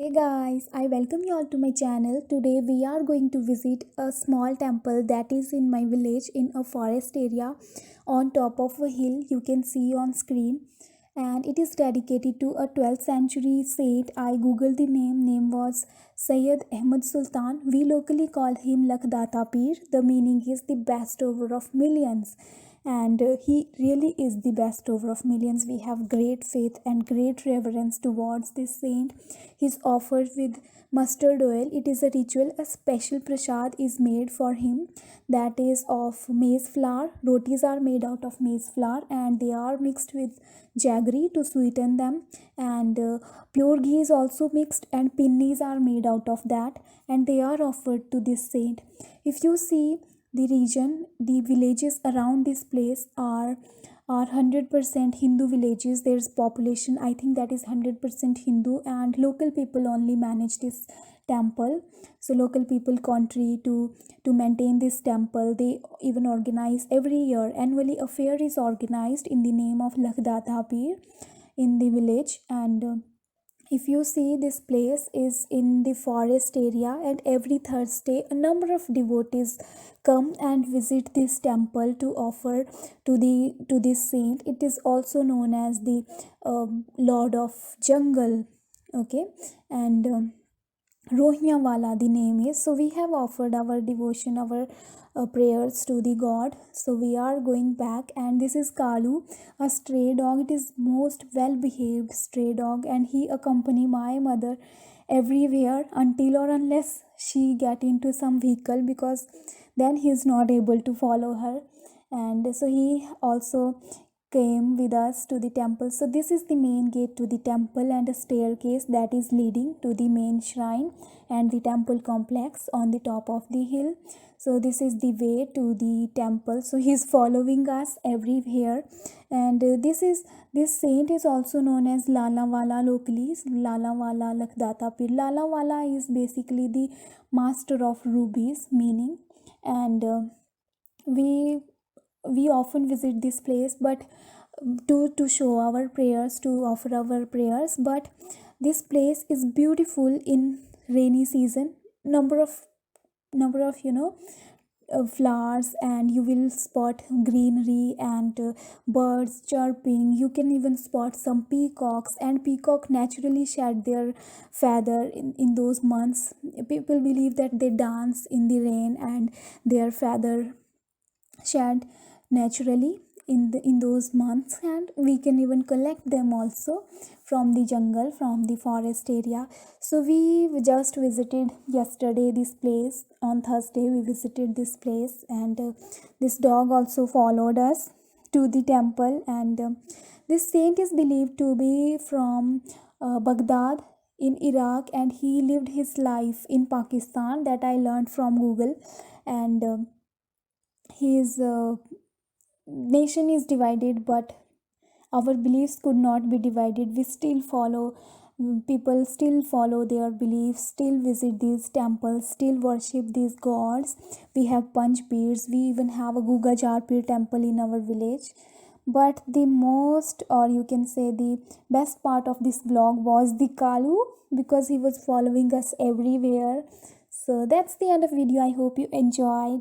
Hey guys, I welcome you all to my channel. Today we are going to visit a small temple that is in my village in a forest area on top of a hill you can see on screen, and it is dedicated to a 12th century saint. I googled the name was Sayyid Ahmad Sultan. We locally call him Lakhdata Pir. The meaning is the best over of millions, and he really is the best over of millions. We have great faith and great reverence towards this saint. He's offered with mustard oil. It is a ritual. A special prasad is made for him, that is of maize flour. Rotis are made out of maize flour and they are mixed with jaggery to sweeten them, and pure ghee is also mixed, and pinnies are made out of that, and they are offered to this saint. If you see the region, the villages around this place are 100% Hindu villages. There's population, I think, that is 100% Hindu, and local people only manage this temple. So local people contribute to maintain this temple. They even organize every year annually a fair is organized in the name of Lakhdata Pir in the village. And if you see, this place is in the forest area, and every Thursday a number of devotees come and visit this temple to offer to this saint. It is also known as the Lord of Jungle. Okay. And Rohnyawala the name is. So we have offered our devotion, our prayers to the god. So we are going back, and this is Kalu, a stray dog. It is most well behaved stray dog, and he accompany my mother everywhere until or unless she get into some vehicle, because then he is not able to follow her. And so he also came with us to the temple. So this is the main gate to the temple, and a staircase that is leading to the main shrine and the temple complex on the top of the hill. So this is the way to the temple. So he's following us everywhere. And this saint is also known as Lala Wala locally. Lala Wala Lakhdata Pir. Lala Wala is basically the master of rubies meaning. And we often visit this place, but to show our prayers, to offer our prayers. But this place is beautiful in rainy season. Number of flowers, and you will spot greenery and birds chirping. You can even spot some peacocks, and peacock naturally shed their feather in those months. People believe that they dance in the rain and their feather shed naturally in those months, and we can even collect them also from the jungle, from the forest area. So we just visited yesterday this place. On Thursday we visited this place, and this dog also followed us to the temple. And this saint is believed to be from Baghdad in Iraq, and he lived his life in Pakistan, that I learned from Google. And his nation is divided, but our beliefs could not be divided. We still follow, people still follow their beliefs, still visit these temples, still worship these gods. We have Panch Pirs. We even have a Guga Jarpir temple in our village. But the most, or you can say the best part of this vlog was the Kalu, because he was following us everywhere. So that's the end of video. I hope you enjoyed.